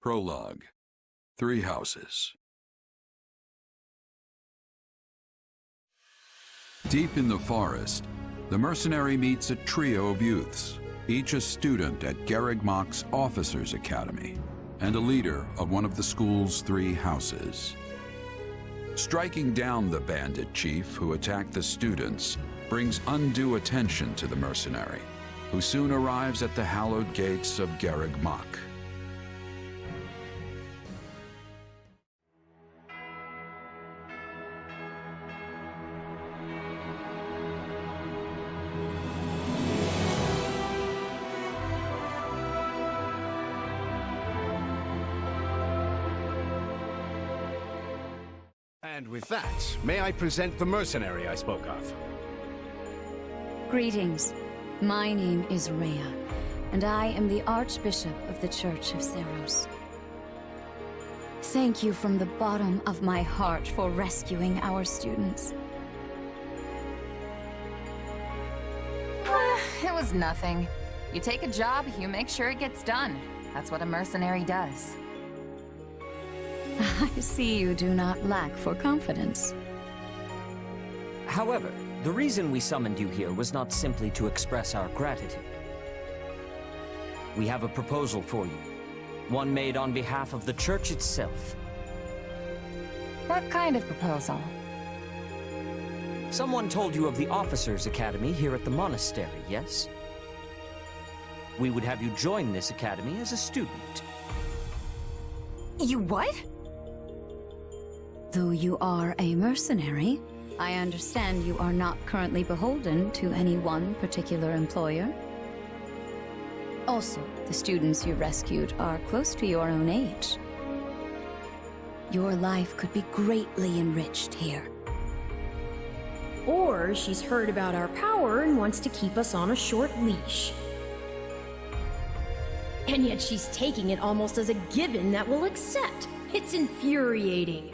Prologue. 3 houses. Deep in the forest, the mercenary meets a trio of youths, each a student at Garrigmach's Officers' Academy, and a leader of one of the school's 3 houses. Striking down the bandit chief who attacked the students brings undue attention to the mercenary, who soon arrives at the hallowed gates of Garrigmach. And with that, may I present the mercenary I spoke of? Greetings. My name is Rhea, and I am the Archbishop of the Church of Seros. Thank you from the bottom of my heart for rescuing our students. It was nothing. You take a job, you make sure it gets done. That's what a mercenary does. I see you do not lack for confidence. However, the reason we summoned you here was not simply to express our gratitude. We have a proposal for you, one made on behalf of the church itself. What kind of proposal? Someone told you of the Officers' Academy here at the monastery, yes? We would have you join this academy as a student. You what? Though you are a mercenary, I understand you are not currently beholden to any one particular employer. Also, the students you rescued are close to your own age. Your life could be greatly enriched here. Or she's heard about our power and wants to keep us on a short leash. And yet she's taking it almost as a given that we'll accept. It's infuriating.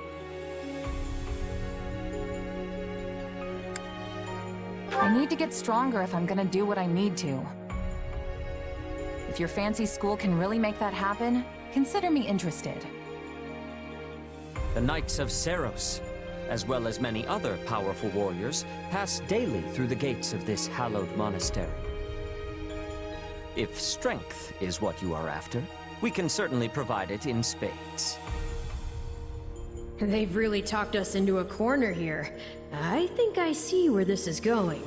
I need to get stronger if I'm gonna do what I need to. If your fancy school can really make that happen, consider me interested. The Knights of Seros, as well as many other powerful warriors, pass daily through the gates of this hallowed monastery. If strength is what you are after, we can certainly provide it in spades. They've really talked us into a corner here. I think I see where this is going.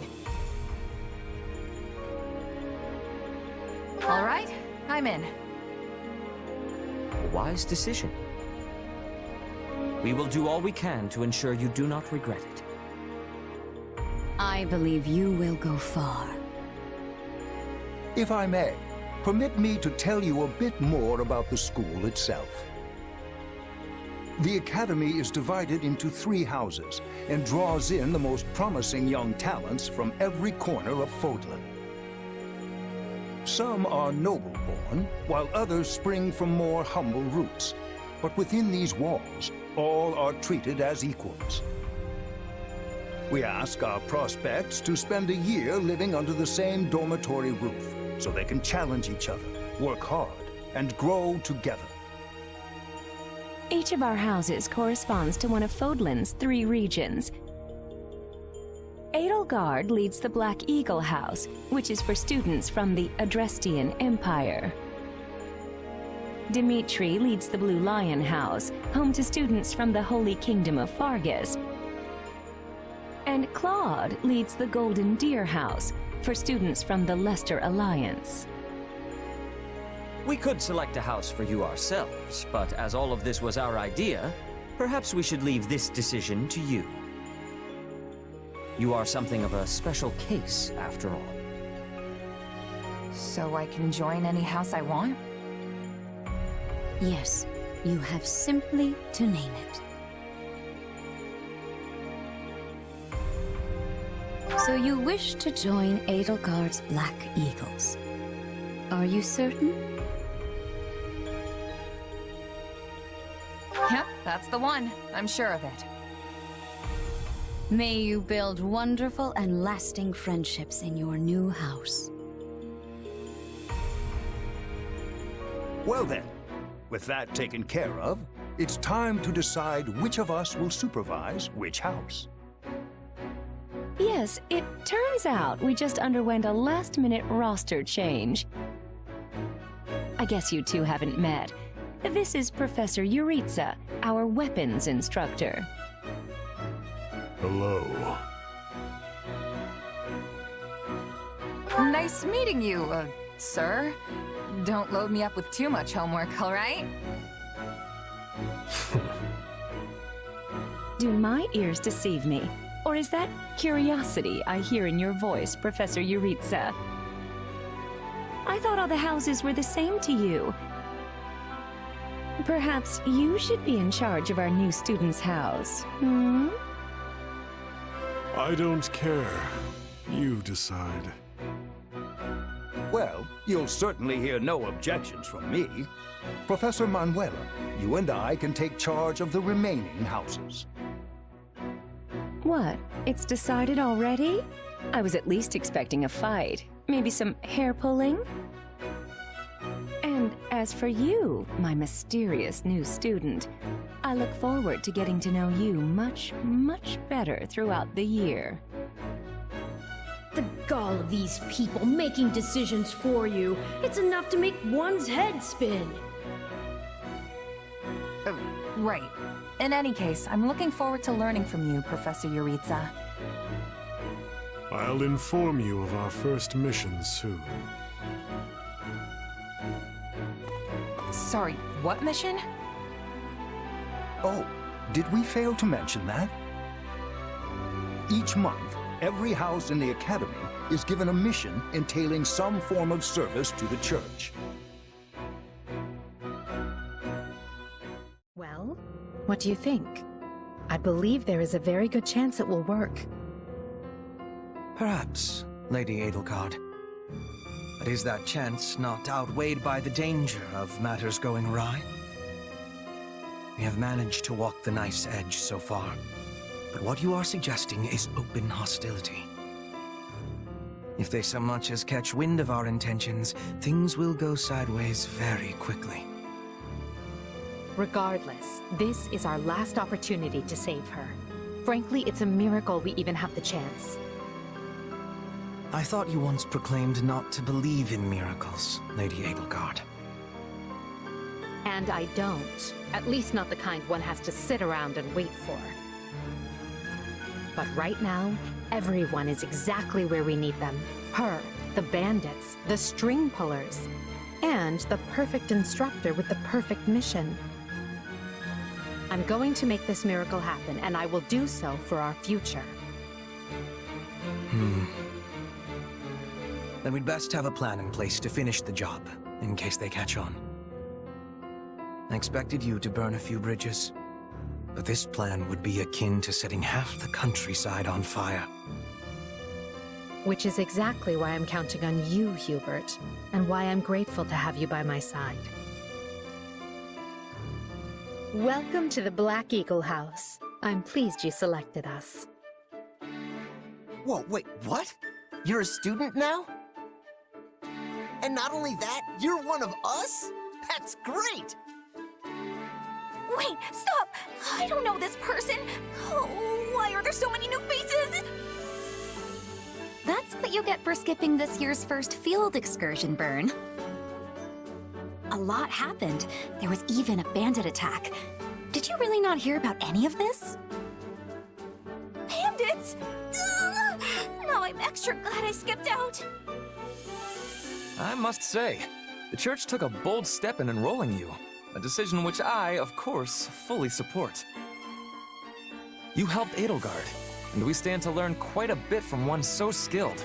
All right, I'm in. A wise decision. We will do all we can to ensure you do not regret it. I believe you will go far. If I may, permit me to tell you a bit more about the school itself. The Academy is divided into 3 houses and draws in the most promising young talents from every corner of Fodlan. Some are noble-born, while others spring from more humble roots. But within these walls, all are treated as equals. We ask our prospects to spend a year living under the same dormitory roof, so they can challenge each other, work hard, and grow together. Each of our houses corresponds to one of Fodlan's 3 regions. Edelgard leads the Black Eagle House, which is for students from the Adrestian Empire. Dimitri leads the Blue Lion House, home to students from the Holy Kingdom of Fargus. And Claude leads the Golden Deer House, for students from the Leicester Alliance. We could select a house for you ourselves, but as all of this was our idea, perhaps we should leave this decision to you. You are something of a special case, after all. So I can join any house I want? Yes, you have simply to name it. So you wish to join Edelgard's Black Eagles. Are you certain? Yep, that's the one. I'm sure of it. May you build wonderful and lasting friendships in your new house. Well then, With that taken care of, it's time to decide which of us will supervise which house. Yes, it turns out we just underwent a last-minute roster change. I guess you two haven't met. This is Professor Yic17, our weapons instructor. Hello. Nice meeting you, sir. Don't load me up with too much homework, all right? Do my ears deceive me? Or is that curiosity I hear in your voice, Professor Yic17? I thought all the houses were the same to you. Perhaps you should be in charge of our new student's house, hmm? I don't care. You decide. Well, you'll certainly hear no objections from me. Professor Manuela, you and I can take charge of the remaining houses. What? It's decided already? I was at least expecting a fight. Maybe some hair-pulling? And as for you, my mysterious new student, I look forward to getting to know you much, much better throughout the year. The gall of these people making decisions for you. It's enough to make one's head spin. Right. In any case, I'm looking forward to learning from you, Professor Yic17. I'll inform you of our first mission soon. Sorry, what mission? Oh, did we fail to mention that? Each month, every house in the Academy is given a mission entailing some form of service to the Church. Well, what do you think? I believe there is a very good chance it will work. Perhaps, Lady Edelgard. But is that chance not outweighed by the danger of matters going awry? We have managed to walk the nice edge so far, but what you are suggesting is open hostility. If they so much as catch wind of our intentions, things will go sideways very quickly. Regardless, this is our last opportunity to save her. Frankly, it's a miracle we even have the chance. I thought you once proclaimed not to believe in miracles, Lady Edelgard. And I don't. At least not the kind one has to sit around and wait for. But right now, everyone is exactly where we need them. Her, the bandits, the string pullers, and the perfect instructor with the perfect mission. I'm going to make this miracle happen, and I will do so for our future. Then we'd best have a plan in place to finish the job, in case they catch on. I expected you to burn a few bridges, but this plan would be akin to setting half the countryside on fire. Which is exactly why I'm counting on you, Hubert, and why I'm grateful to have you by my side. Welcome to the Black Eagle House. I'm pleased you selected us. Whoa, wait, what? You're a student now? And not only that, you're one of us? That's great! Wait, stop! I don't know this person! Oh, why are there so many new faces? That's what you get for skipping this year's first field excursion, Byrne. A lot happened. There was even a bandit attack. Did you really not hear about any of this? Bandits! Ugh! Now I'm extra glad I skipped out. I must say, the church took a bold step in enrolling you, a decision which I, of course, fully support. You helped Edelgard, and we stand to learn quite a bit from one so skilled.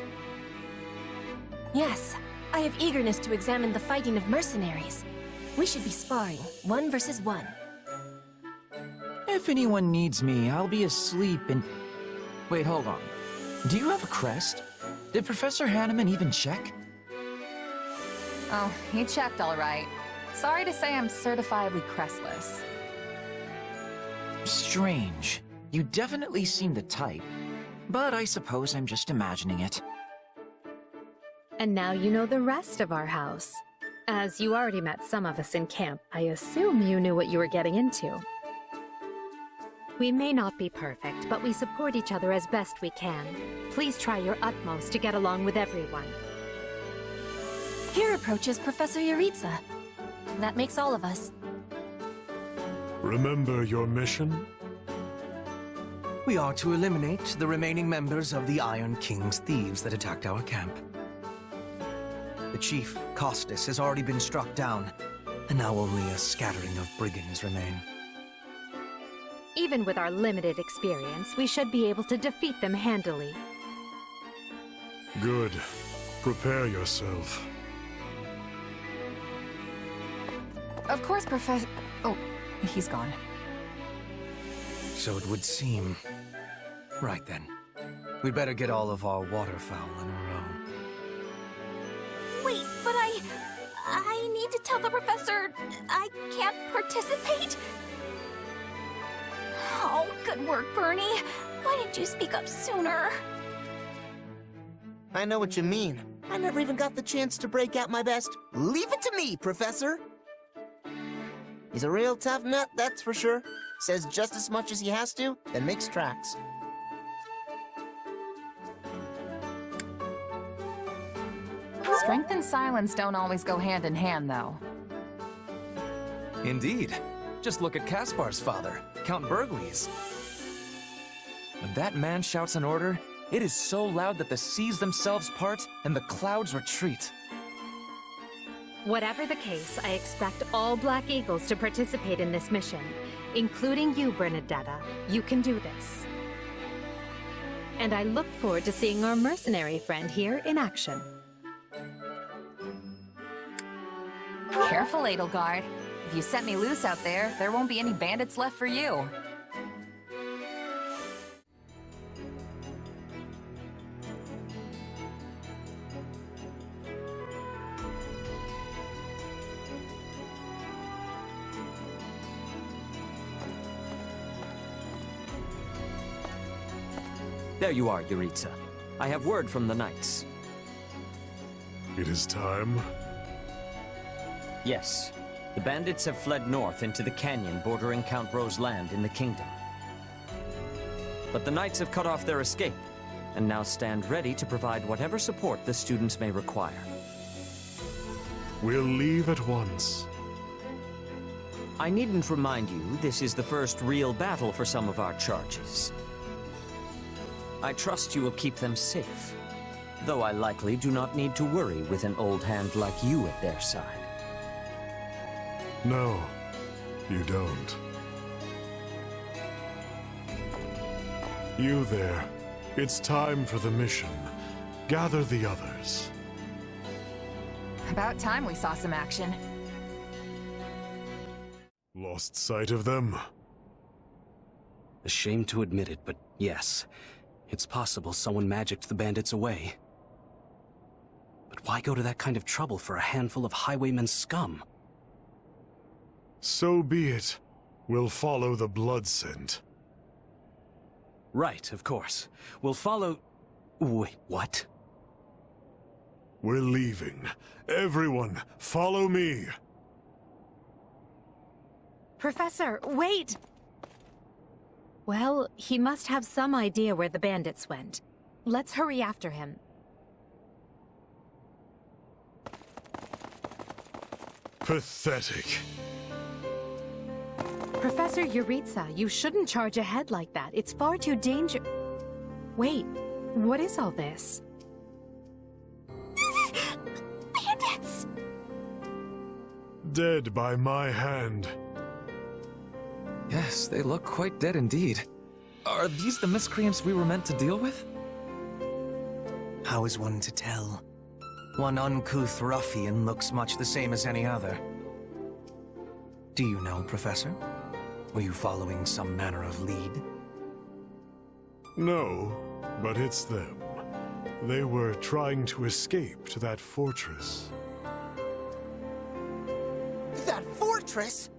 Yes, I have eagerness to examine the fighting of mercenaries. We should be sparring, 1 versus 1. If anyone needs me, I'll be asleep and... Wait, hold on. Do you have a crest? Did Professor Hanneman even check? Oh, he checked all right. Sorry to say I'm certifiably crestless. Strange. You definitely seem the type. But I suppose I'm just imagining it. And now you know the rest of our house. As you already met some of us in camp, I assume you knew what you were getting into. We may not be perfect, but we support each other as best we can. Please try your utmost to get along with everyone. Here approaches Professor Yic17. That makes all of us. Remember your mission? We are to eliminate the remaining members of the Iron King's thieves that attacked our camp. The chief, Costas, has already been struck down, and now only a scattering of brigands remain. Even with our limited experience, we should be able to defeat them handily. Good. Prepare yourself. Of course, Professor... Oh, he's gone. So it would seem. Right then. We'd better get all of our waterfowl in a row. Wait, but I need to tell the professor I can't participate? Oh, good work, Bernie. Why didn't you speak up sooner? I know what you mean. I never even got the chance to break out my best. Leave it to me, Professor! He's a real tough nut, that's for sure. Says just as much as he has to, then makes tracks. Strength and silence don't always go hand in hand, though. Indeed. Just look at Kaspar's father, Count Bergliez. When that man shouts an order, it is so loud that the seas themselves part and the clouds retreat. Whatever the case, I expect all Black Eagles to participate in this mission, including you, Bernadetta. You can do this. And I look forward to seeing our mercenary friend here in action. Careful, Edelgard. If you set me loose out there, there won't be any bandits left for you. There you are, Yic17. I have word from the knights. It is time. Yes. The bandits have fled north into the canyon bordering Count Ro's land in the kingdom. But the knights have cut off their escape, and now stand ready to provide whatever support the students may require. We'll leave at once. I needn't remind you, this is the first real battle for some of our charges. I trust you will keep them safe, though I likely do not need to worry with an old hand like you at their side. No, you don't. You there. It's time for the mission. Gather the others. About time we saw some action. Lost sight of them? Ashamed to admit it, but yes. It's possible someone magicked the bandits away. But why go to that kind of trouble for a handful of highwaymen scum? So be it. We'll follow the blood scent. Right, of course. We'll follow... Wait, what? We're leaving. Everyone, follow me! Professor, wait! Well, he must have some idea where the bandits went. Let's hurry after him. Pathetic. Professor Yic17, you shouldn't charge ahead like that. It's far too dangerous. Wait, what is all this? Bandits! Dead by my hand. Yes, they look quite dead indeed. Are these the miscreants we were meant to deal with? How is one to tell? One uncouth ruffian looks much the same as any other. Do you know, Professor? Were you following some manner of lead? No, but it's them. They were trying to escape to that fortress. That fortress?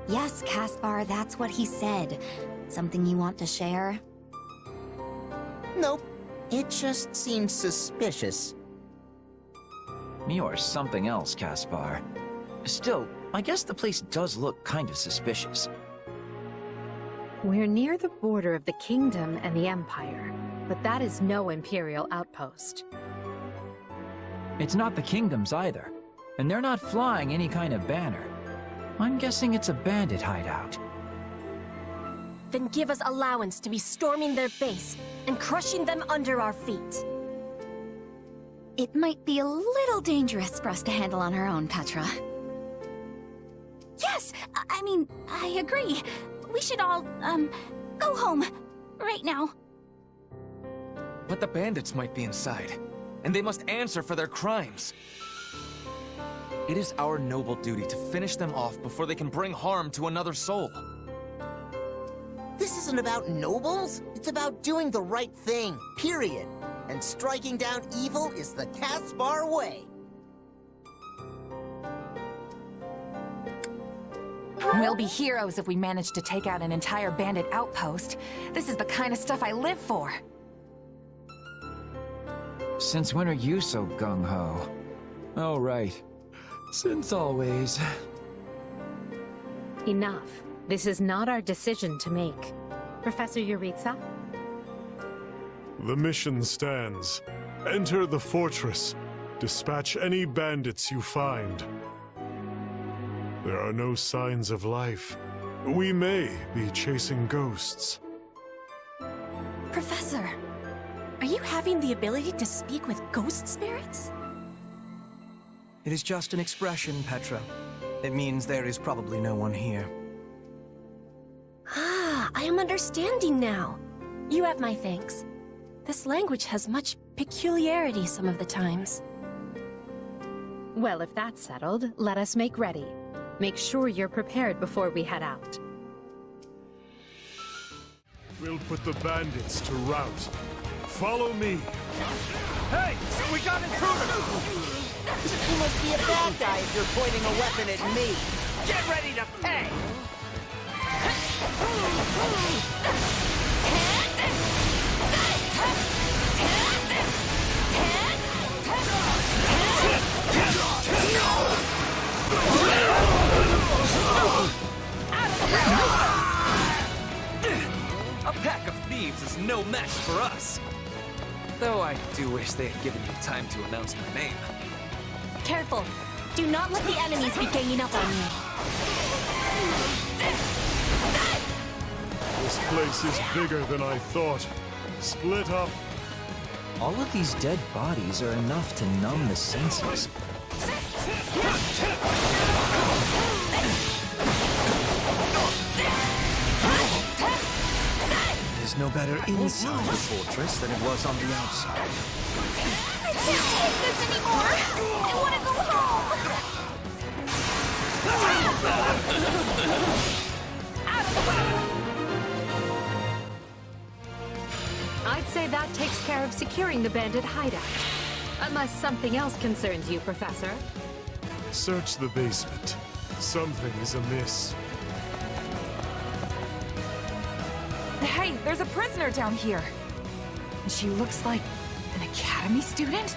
Yes, Kaspar, that's what he said. Something you want to share? Nope. It just seems suspicious. You're something else, Caspar. Still, I guess the place does look kind of suspicious. We're near the border of the kingdom and the empire, but that is no Imperial outpost. It's not the kingdom's either, and they're not flying any kind of banner. I'm guessing it's a bandit hideout. Then give us allowance to be storming their base and crushing them under our feet. It might be a little dangerous for us to handle on our own, Petra. Yes! I mean, I agree. We should all, go home. Right now. But the bandits might be inside, and they must answer for their crimes. It is our noble duty to finish them off before they can bring harm to another soul. This isn't about nobles. It's about doing the right thing, period. And striking down evil is the Caspar way. We'll be heroes if we manage to take out an entire bandit outpost. This is the kind of stuff I live for. Since when are you so gung-ho? Oh, right. Since always. Enough. This is not our decision to make. Professor Yic17? The mission stands. Enter the fortress. Dispatch any bandits you find. There are no signs of life. We may be chasing ghosts. Professor, are you having the ability to speak with ghost spirits? It is just an expression, Petra. It means there is probably no one here. Ah, I am understanding now. You have my thanks. This language has much peculiarity some of the times. Well, if that's settled, let us make ready. Make sure you're prepared before we head out. We'll put the bandits to rout. Follow me. Hey! We got intruders! You must be a bad guy if you're pointing a weapon at me. Get ready to pay! A pack of thieves is no match for us. Though I do wish they had given me time to announce my name. Careful. Do not let the enemies be ganging up on you. This place is bigger than I thought. Split up. All of these dead bodies are enough to numb the senses. It is no better inside the fortress than it was on the outside. I can't take this anymore! I want to go home! Out of the way! I'd say that takes care of securing the bandit hideout. Unless something else concerns you, Professor. Search the basement. Something is amiss. Hey, there's a prisoner down here. And she looks like an academy student?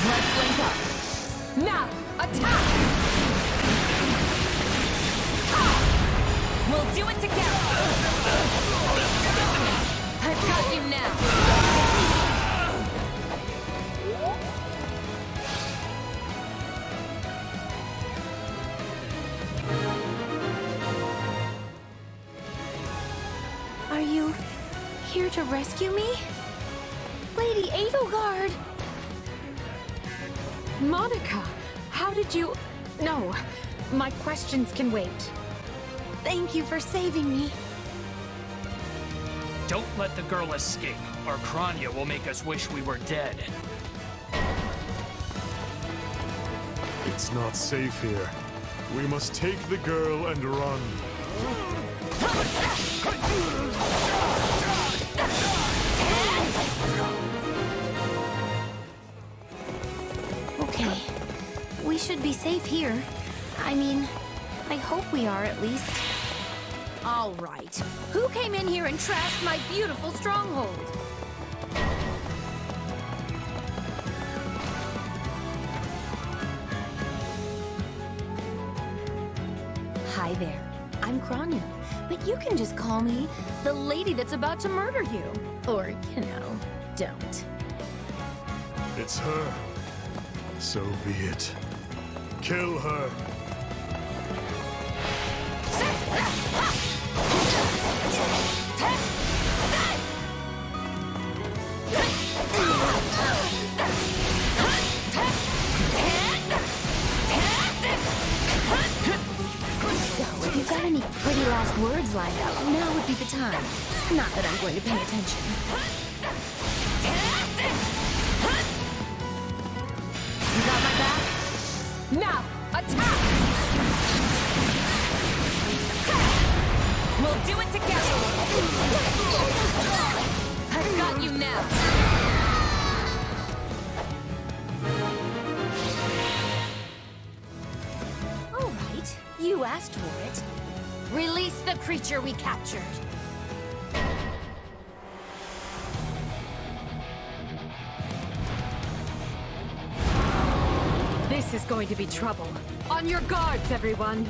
Let's link up. Now, attack! We'll do it together! I've got you now! Are you here to rescue me? Lady Edelgard! Monica, how did you... No, my questions can wait. Thank you for saving me. Don't let the girl escape, or Kranya will make us wish we were dead. It's not safe here. We must take the girl and run. Okay. We should be safe here. I mean, I hope we are, at least. All right. Who came in here and trashed my beautiful stronghold? Hi there. I'm Cranya, but you can just call me the lady that's about to murder you. Or, you know, don't. It's her. So be it. Kill her. So, if you've got any pretty last words lined up, now would be the time. Not that I'm going to pay attention. You got my back? Now, attack! We'll do it together! I've got you now! All right, you asked for it. Release the creature we captured. This is going to be trouble. On your guards, everyone!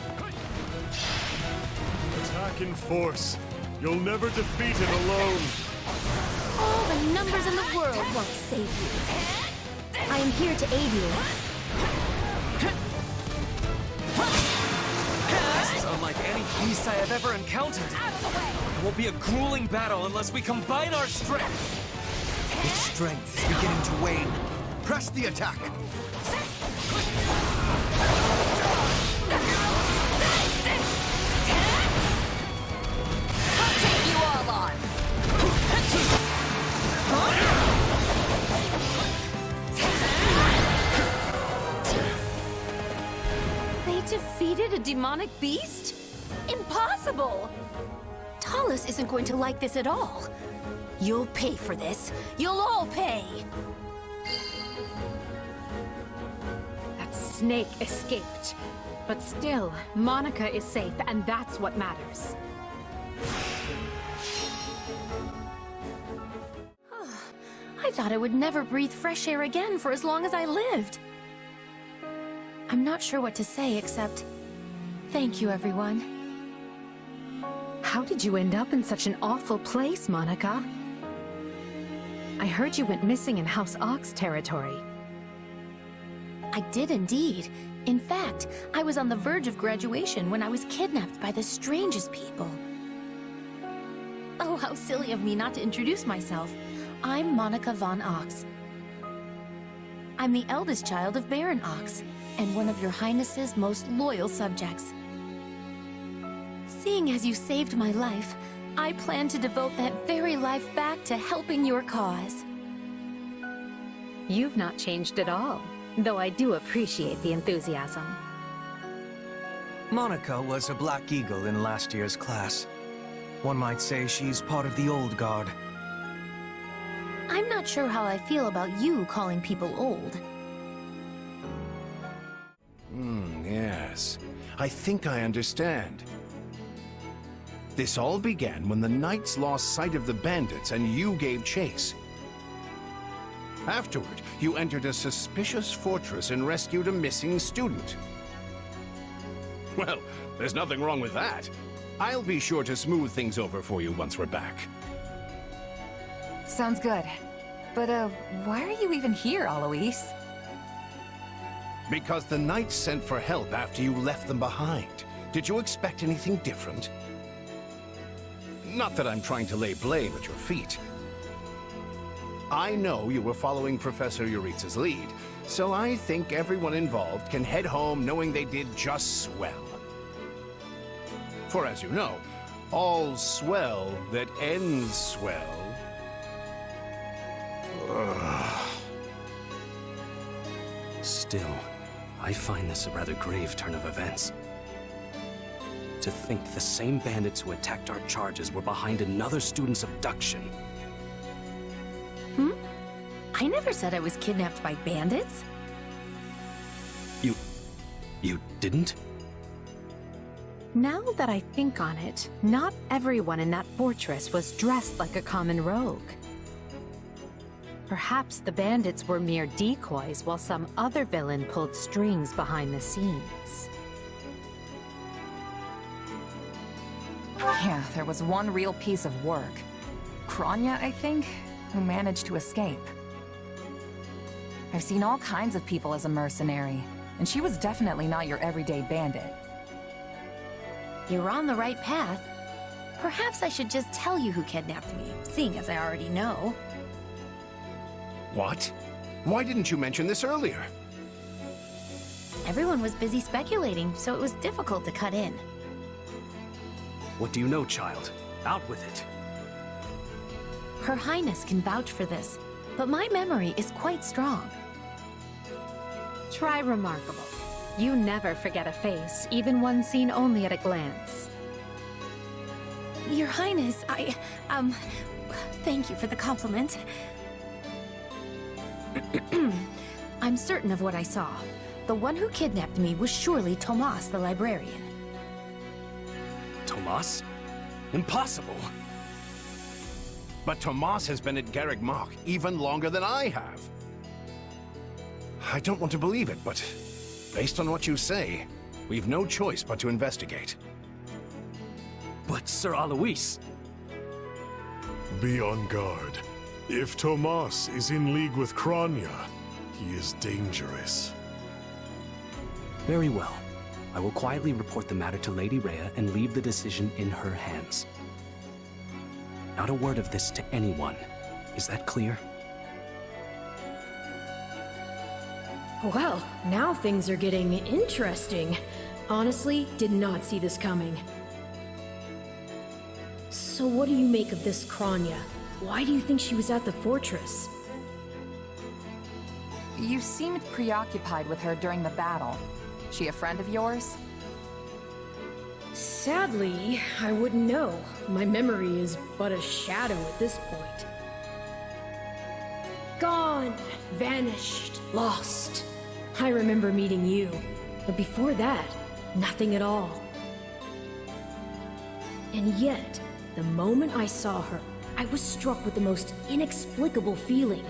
Attack in force. You'll never defeat it alone. All the numbers in the world won't save you. I am here to aid you. This is unlike any beast I have ever encountered. It will be a grueling battle unless we combine our strength. Its strength is beginning to wane. Press the attack! I'll take you all on. They defeated a demonic beast? Impossible! Talus isn't going to like this at all. You'll pay for this. You'll all pay. That snake escaped. But still, Monica is safe, and that's what matters. I thought I would never breathe fresh air again for as long as I lived. I'm not sure what to say except... thank you, everyone. How did you end up in such an awful place, Monica? I heard you went missing in House Ox territory. I did indeed. In fact, I was on the verge of graduation when I was kidnapped by the strangest people. Oh, how silly of me not to introduce myself. I'm Monica von Ox. I'm the eldest child of Baron Ox, and one of your Highness's most loyal subjects. Seeing as you saved my life, I plan to devote that very life back to helping your cause. You've not changed at all, though I do appreciate the enthusiasm. Monica was a Black Eagle in last year's class. One might say she's part of the old guard. I'm not sure how I feel about you calling people old. Yes. I think I understand. This all began when the knights lost sight of the bandits and you gave chase. Afterward, you entered a suspicious fortress and rescued a missing student. Well, there's nothing wrong with that. I'll be sure to smooth things over for you once we're back. Sounds good. But, why are you even here, Alois? Because the knights sent for help after you left them behind. Did you expect anything different? Not that I'm trying to lay blame at your feet. I know you were following Professor Yic17's lead, so I think everyone involved can head home knowing they did just swell. For as you know, all swell that ends swell... Still, I find this a rather grave turn of events. To think the same bandits who attacked our charges were behind another student's abduction. I never said I was kidnapped by bandits. You didn't? Now that I think on it, not everyone in that fortress was dressed like a common rogue. Perhaps the bandits were mere decoys while some other villain pulled strings behind the scenes. Yeah, there was one real piece of work. Kronya, I think, who managed to escape. I've seen all kinds of people as a mercenary, and she was definitely not your everyday bandit. You're on the right path. Perhaps I should just tell you who kidnapped me, seeing as I already know. What? Why didn't you mention this earlier? Everyone was busy speculating, so it was difficult to cut in. What do you know, child? Out with it. Her Highness can vouch for this, but my memory is quite strong. Try remarkable. You never forget a face, even one seen only at a glance. Your Highness, thank you for the compliment. I'm certain of what I saw. The one who kidnapped me was surely Tomas the librarian. Tomas? Impossible! But Tomas has been at Garreg Mach even longer than I have. I don't want to believe it, but based on what you say, we've no choice but to investigate. But Sir Alois... Be on guard. If Tomas is in league with Kronya, he is dangerous. Very well. I will quietly report the matter to Lady Rhea and leave the decision in her hands. Not a word of this to anyone. Is that clear? Well, now things are getting interesting. Honestly, did not see this coming. So what do you make of this Kronya? Why do you think she was at the fortress? You seemed preoccupied with her during the battle. She a friend of yours? Sadly, I wouldn't know. My memory is but a shadow at this point. Gone, vanished, lost. I remember meeting you, but before that, nothing at all. And yet, the moment I saw her, I was struck with the most inexplicable feeling.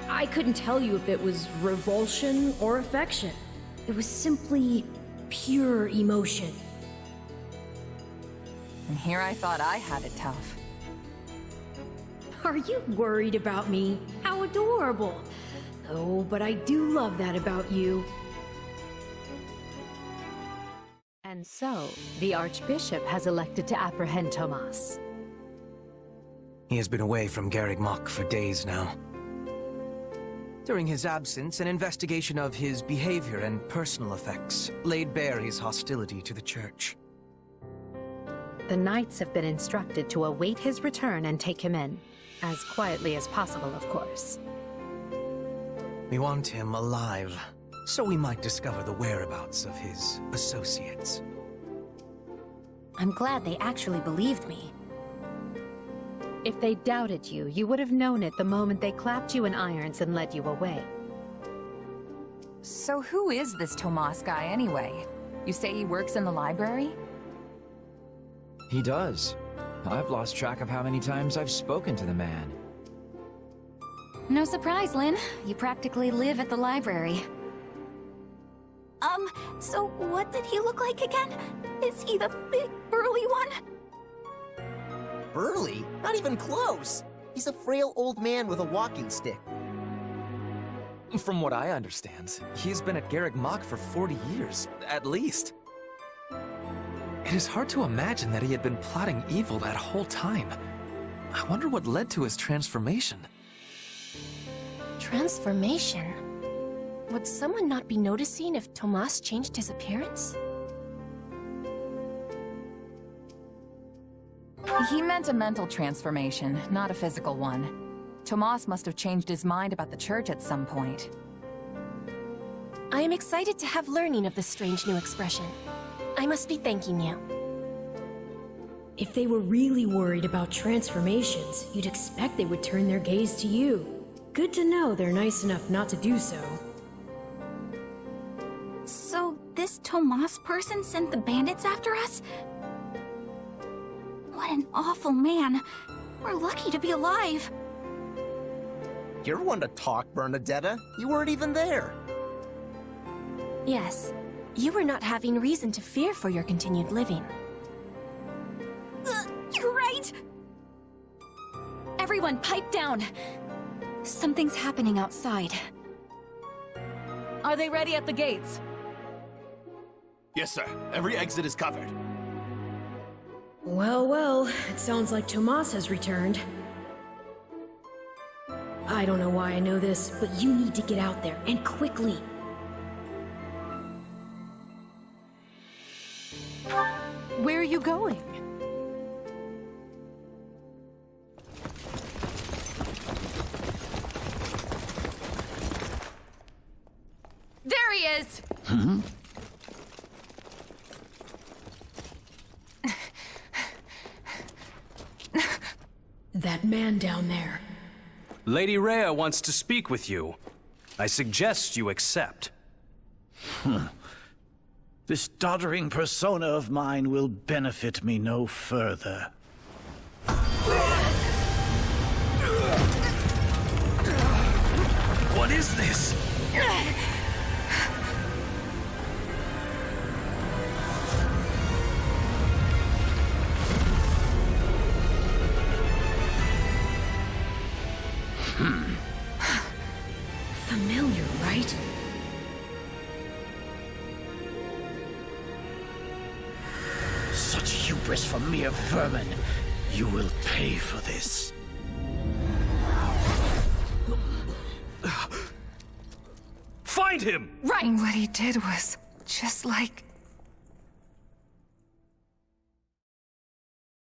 I couldn't tell you if it was revulsion or affection. It was simply pure emotion. And here I thought I had it tough. Are you worried about me? How adorable! Oh, but I do love that about you. And so, the Archbishop has elected to apprehend Tomas. He has been away from Garreg Mach for days now. During his absence, an investigation of his behavior and personal effects laid bare his hostility to the Church. The Knights have been instructed to await his return and take him in. As quietly as possible, of course. We want him alive, so we might discover the whereabouts of his associates. I'm glad they actually believed me. If they doubted you, you would have known it the moment they clapped you in irons and led you away. So who is this Tomas guy anyway? You say he works in the library? He does. I've lost track of how many times I've spoken to the man. No surprise, Lynn. You practically live at the library. So what did he look like again? Is he the big, burly one? Burly? Not even close! He's a frail old man with a walking stick. From what I understand, he's been at Garreg Mach for 40 years, at least. It is hard to imagine that he had been plotting evil that whole time. I wonder what led to his transformation. Transformation? Would someone not be noticing if Tomas changed his appearance? He meant a mental transformation, not a physical one. Tomas must have changed his mind about the Church at some point. I am excited to have learning of this strange new expression. I must be thanking you. If they were really worried about transformations, you'd expect they would turn their gaze to you. Good to know they're nice enough not to do so. So, this this Tomas person sent the bandits after us? What an awful man. We're lucky to be alive. You're one to talk, Bernadetta. You weren't even there. Yes, you were not having reason to fear for your continued living. You're right! Everyone, pipe down. Something's happening outside. Are they ready at the gates? Yes, sir. Every exit is covered. Well, well, it sounds like Tomas has returned. I don't know why I know this, but you need to get out there, and quickly. Where are you going? There he is! That man down there. Lady Rhea wants to speak with you. I suggest you accept. This doddering persona of mine will benefit me no further. What is this? Familiar, right? Such hubris from mere vermin. You will pay for this. Find him! Right! What he did was just like